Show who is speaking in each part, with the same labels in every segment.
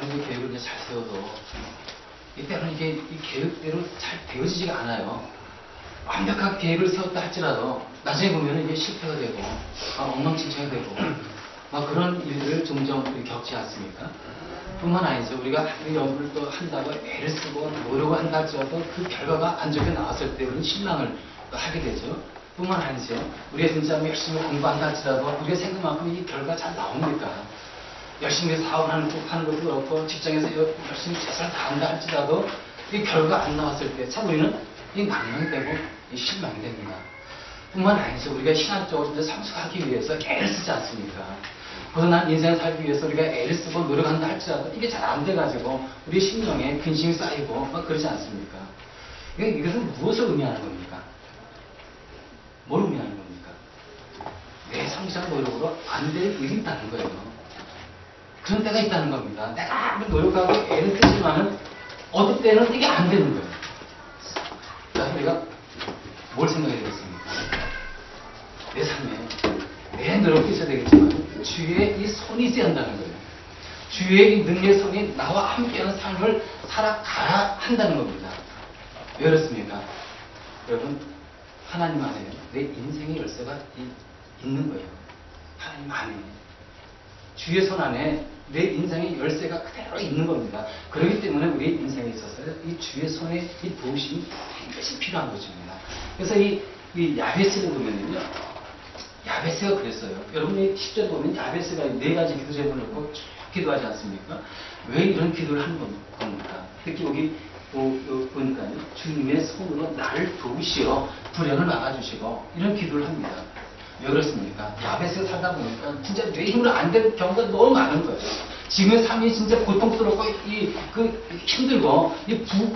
Speaker 1: 아무리 계획을 이제 잘 세워도 이때는 이게 이 계획대로 잘 되어지지가 않아요. 완벽한 계획을 세웠다 할지라도 나중에 보면 이게 실패가 되고 엉망진창이 되고 막 그런 일들을 종종 겪지 않습니까? 뿐만 아니죠. 우리가 아무리 연구를 또 한다고 애를 쓰고 노력을 한다 할지라도 그 결과가 안 좋게 나왔을 때 우리는 실망을 하게 되죠. 뿐만 아니죠. 우리가 진짜 열심히 공부한다 할지라도 우리가 생각만큼 이 결과가 잘 나옵니까? 열심히 사업하는 것도 그렇고 직장에서 열심히 최선을 다한다 할지라도 이 결과가 안 나왔을 때 참 우리는 이 망명이 되고 이 실망이 됩니다. 뿐만 아니죠. 우리가 신앙적으로 이제 성숙하기 위해서 애를 쓰지 않습니까? 고단한 인생을 살기 위해서 우리가 애를 쓰고 노력한다 할지라도 이게 잘 안 돼가지고 우리 심령에 근심이 쌓이고 막 그러지 않습니까? 이것은 무엇을 의미하는 겁니까? 뭘 의미하는 겁니까? 내 성실한 노력으로 안 될 일이 있다는 거예요. 그런 때가 있다는 겁니다. 내가 아무리 노력하고 애를 쓰지만은 어떤 때는 이게 안 되는 거예요. 그래서 우리가 뭘 생각해야 되겠습니까? 내 삶에 내 노력도 있어야 되겠지만 주의 이 손이 있어야 한다는 거예요. 주의 이 능력의 손이 나와 함께하는 삶을 살아가야 한다는 겁니다. 왜 그렇습니까? 여러분, 하나님 안에 내 인생의 열쇠가 있는 거예요. 하나님 안에 주의 손 안에 내 인생의 열쇠가 그대로 있는 겁니다. 그렇기 때문에 우리 인생에 있어서 이 주의 손의 이 도우심이 반드시 필요한 것입니다. 그래서 이 야베스를 보면요, 야베스가 그랬어요. 여러분이 10절 보면 야베스가 4가지 기도 제목을 놓고 쭉 기도하지 않습니까? 왜 이런 기도를 하는 겁니까? 특히 여기 보니까요, 주님의 손으로 나를 도우시어 불행을 막아주시고 이런 기도를 합니다. 왜 그렇습니까? 야베스가 살다 보니까 진짜 내 힘으로 안 되는 경우가 너무 많은 거예요. 지금의 삶이 진짜 고통스럽고 힘들고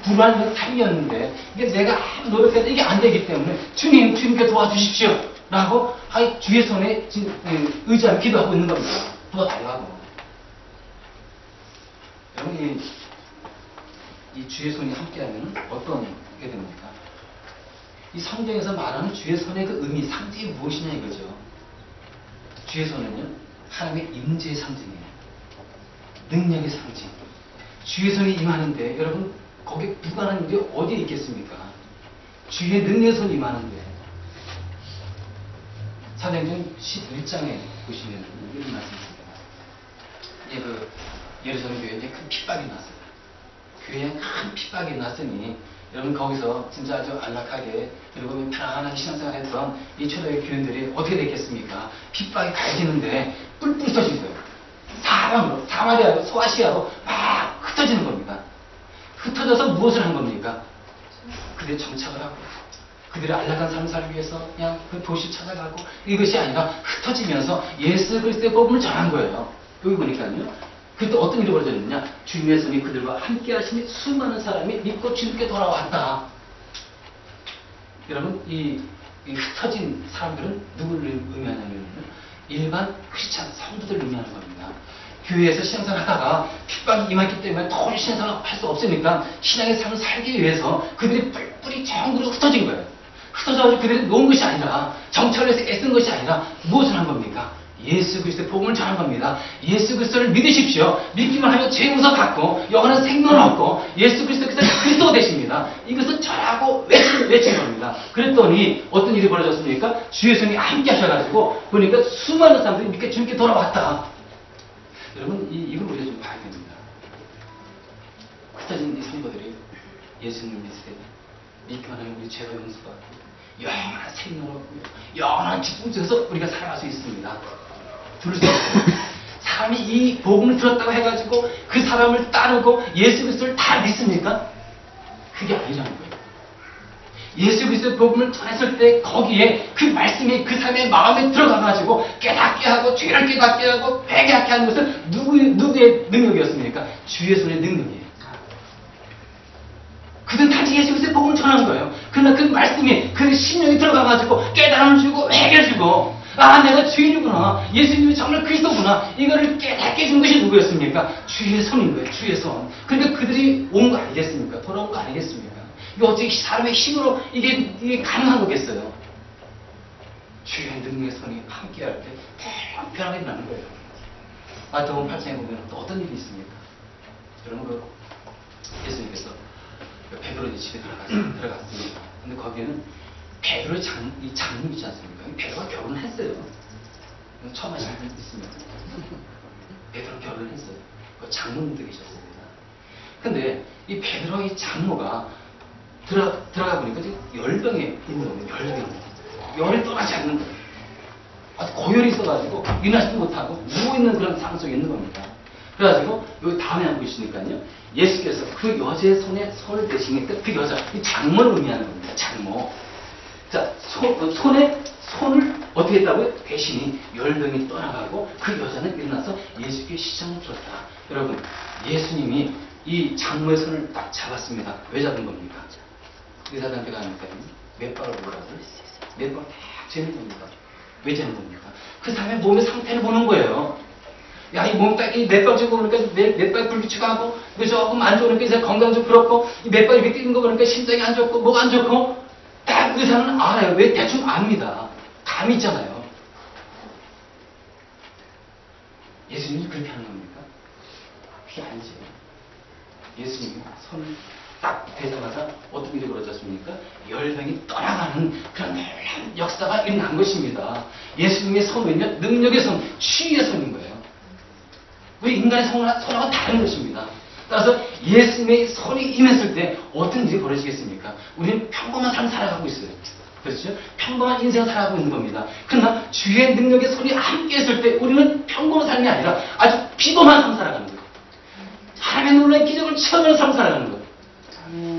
Speaker 1: 불안한 삶이었는데 이게 내가 노력해도 이게 안 되기 때문에 주님께 도와주십시오 라고 주의 손에 의지하며 기도하고 있는 겁니다. 도와달라고. 여러분, 이 주의 손이 함께하면 어떤 게 됩니까? 이 성경에서 말하는 주의 손의 그 의미, 상징이 무엇이냐 이거죠. 주의 손은요, 하나님의 임재의 상징이에요. 능력의 상징. 주의 손이 임하는데 여러분, 거기에 불가능한 일이 어디에 있겠습니까? 주의 능력의 손이 임하는데. 사도행전 11장에 보시면 이런 말씀이 있습니다. 예루살렘 교회에 이제 큰 핍박이 났어요. 교회에 큰 핍박이 났으니 여러분, 거기서 진짜 아주 안락하게 그리고 편안하게 신앙생활 했던 이 초대의 교인들이 어떻게 됐겠습니까? 핍박이 가해지는데 뿔뿔 터진 거예요. 사방으로, 사마리아로, 소아시아로 막 흩어지는 겁니다. 흩어져서 무엇을 한 겁니까? 그들의 정착을 하고 그들의 안락한 삶을 살기 위해서 그냥 그 도시 찾아가고 이것이 아니라 흩어지면서 예수 그리스도의 복음을 전한 거예요. 여기 보니까요. 그때 어떤 일이 벌어졌느냐? 주님의 손이 그들과 함께 하시니 수많은 사람이 믿고 주님께 돌아왔다. 여러분, 이 흩어진 사람들은 누구를 의미하냐면 일반 크리스찬 성도들을 의미하는 겁니다. 교회에서 신앙생활 하다가 핍박이 임했기 때문에 도저히 신앙생활 할 수 없으니까 신앙의 삶을 살기 위해서 그들이 뿔뿔이 전국으로 흩어진 거예요. 흩어져서 그들이 놓은 것이 아니라 정찰을 해서 애쓴 것이 아니라 무엇을 한 겁니까? 예수 그리스도의 복음을 전한 겁니다. 예수 그리스도를 믿으십시오. 믿기만 하면 죄 용서 받고 영원한 생명을 얻고 예수 그리스도께서 그리스도가 되십니다. 이것을 전하고 외친 겁니다. 그랬더니 어떤 일이 벌어졌습니까? 주의 손이 함께 하셔가지고 보니까 수많은 사람들이 믿게 주님께 돌아왔다. 여러분, 이걸 우리가 좀 봐야 됩니다. 흩어진 이 성도들이 예수님을 믿을 때 믿기만 하면 우리 죄가 용서받고 영원한 생명을 얻고요, 영원한 기쁨 속에서 우리가 살아갈 수 있습니다. 들을 수 있어요. 사람이 이 복음을 들었다고 해가지고 그 사람을 따르고 예수 그리스도를 다 믿습니까? 그게 아니라는 거예요. 예수 그리스도의 복음을 전했을 때 거기에 그 말씀이 그 사람의 마음에 들어가가지고 깨닫게 하고 죄를 깨닫게 하고 회개하게 하는 것은 누구의 능력이었습니까? 주의 손의 능력이에요. 그들은 단지 예수 그리스도의 복음을 전한 거예요. 그러나 그 말씀이 그 심령에 들어가가지고 깨달음을 주고 회개를 주고, 아, 내가 주인이구나, 예수님이 정말 그리스도구나, 이거를 깨닫게 해준 것이 누구였습니까? 주의 손인 거예요. 주의 손. 그러니까 그들이 온 거 아니겠습니까? 돌아온 거 아니겠습니까? 이거 어떻게 사람의 힘으로 이게 가능한 거겠어요? 주의 능력의 손이 함께할 때 편하게 일어나는 거예요. 마태복음 8장에 보면 또 어떤 일이 있습니까? 여러분 그 예수님께서 베드로 이제 집에 들어갔습니다. 근데 거기에는 베드로의 이 장모 있지 않습니까? 베드로가 결혼을 했어요. 처음 하신 분 있습니다. 베드로 결혼을 했어요. 그 장모님도 계셨습니다. 근데 이 베드로의 장모가 들어가 보니까 열병에 있는 거예요. 열이 떠나지 않는 거예요. 아주 고열이 있어가지고 일어나지도 못하고 누워있는 그런 상황 속에 있는 겁니다. 그래가지고 여기 다음에 하고 있으니까요. 예수께서 그 여자의 손을 대신했던 그 여자, 이 장모를 의미하는 겁니다. 장모. 자, 손을 어떻게 했다고요? 대신이 열병이 떠나가고 그 여자는 일어나서 예수께 시장을 들었다. 여러분, 예수님이 이 장모의 손을 딱 잡았습니다. 왜 잡은 겁니까? 의사한테 가니까 몇 발을 올라가서 몇 발을 딱 재는 겁니다. 왜 재는 겁니까? 그 사람의 몸의 상태를 보는 거예요. 야, 이 몸 딱, 이 몇 발 찌고 보니까 몇 발 불규칙 하고, 조금 안 좋으니까 이제 건강 좀 그렇고, 이 몇 발 이렇게 뛰는 거 보니까 심장이 안 좋고, 뭐가 안 좋고, 딱 의사는 알아요. 왜? 대충 압니다. 감이 있잖아요. 예수님이 그렇게 하는 겁니까? 그게 아니죠. 예수님이 손을 딱 대자마자 어떤 일이 벌어졌습니까? 열병이 떠나가는 그런 놀라운 역사가 일어난 것입니다. 예수님의 손은요, 능력의 손, 치유의 손인 거예요. 우리 인간의 손하고 다른 것입니다. 따라서 예수님의 손이 임했을 때 어떤 일이 벌어지겠습니까? 우리는 평범한 삶을 살아가고 있어요. 그렇죠? 평범한 인생을 살아가고 있는 겁니다. 그러나 주의 능력의 손이 함께 했을 때 우리는 평범한 삶이 아니라 아주 비범한 삶을 살아가는 거예요. 하나님의 놀라운 기적을 체험하는 삶을 살아가는 거예요.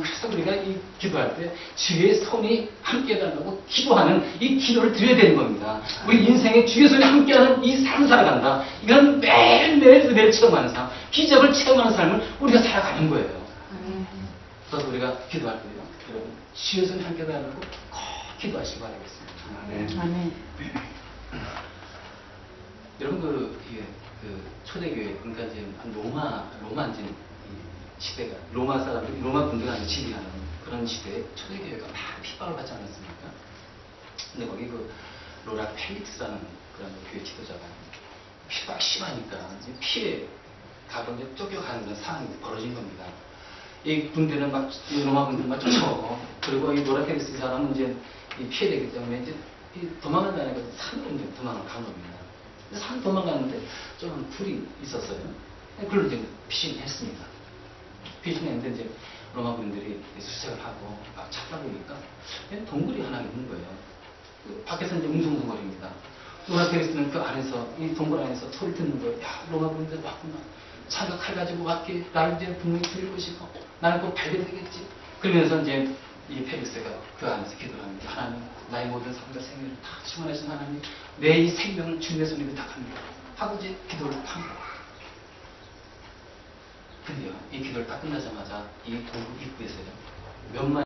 Speaker 1: 그래서 우리가 이 기도할 때 주의 손이 함께 해달라고 기도하는 이 기도를 드려야 되는 겁니다. 우리 인생에 주의 손이 함께하는 이 삶을 살아간다. 이건 매일매일 은혜를 체험하는 삶, 기적을 체험하는 삶을 우리가 살아가는 거예요. 그래서 우리가 기도할 때요, 여러분 주의 손이 함께 해달라고 꼭 기도하시기 바라겠습니다.
Speaker 2: 아멘.
Speaker 1: 여러분 그 초대교회, 그러니까 이제 로마 이제 시대가 로마 사람들이 로마 군대가 지휘하는 그런 시대에 초대교회가 막 핍박을 받지 않았습니까? 근데 거기 그 로라 펠릭스라는 그런 교회 지도자가 핍박 심하니까 피해 가고 이제 쫓겨가는 그런 상황이 벌어진 겁니다. 이 군대는 막 로마 군대는 막 쫓아오고, 그리고 이 로라 펠릭스 사람은 이제 피해되기 때문에 이제 도망을 가니까 산으로 이제 도망을 간 겁니다. 산 도망가는데 좀 불이 있었어요. 그걸 이제 피신했습니다. 피신했는데 이제 로마 군인들이 수색을 하고 막 찾다 보니까 동굴이 하나 있는 거예요. 밖에서 이제 웅성웅성거립니다. 로마 페리스는 그 안에서, 이 동굴 안에서 소리 듣는 거예요. 야, 로마 군인들 왔구나. 차가 칼 가지고 왔기에 나를 이제 분명히 죽일 것이고 나는 꼭 발견되겠지. 그러면서 이제 이 페리스가 그 안에서 기도를 합니다. 하나님, 나의 모든 삶과 생애를 다 충만하신 하나님, 내 이 생명을 주님의 손에 부탁합니다. 하고 이제 기도를 합니다. 근데요, 이 기도를 딱 끝나자마자 이 동굴 입구에서요, 몇만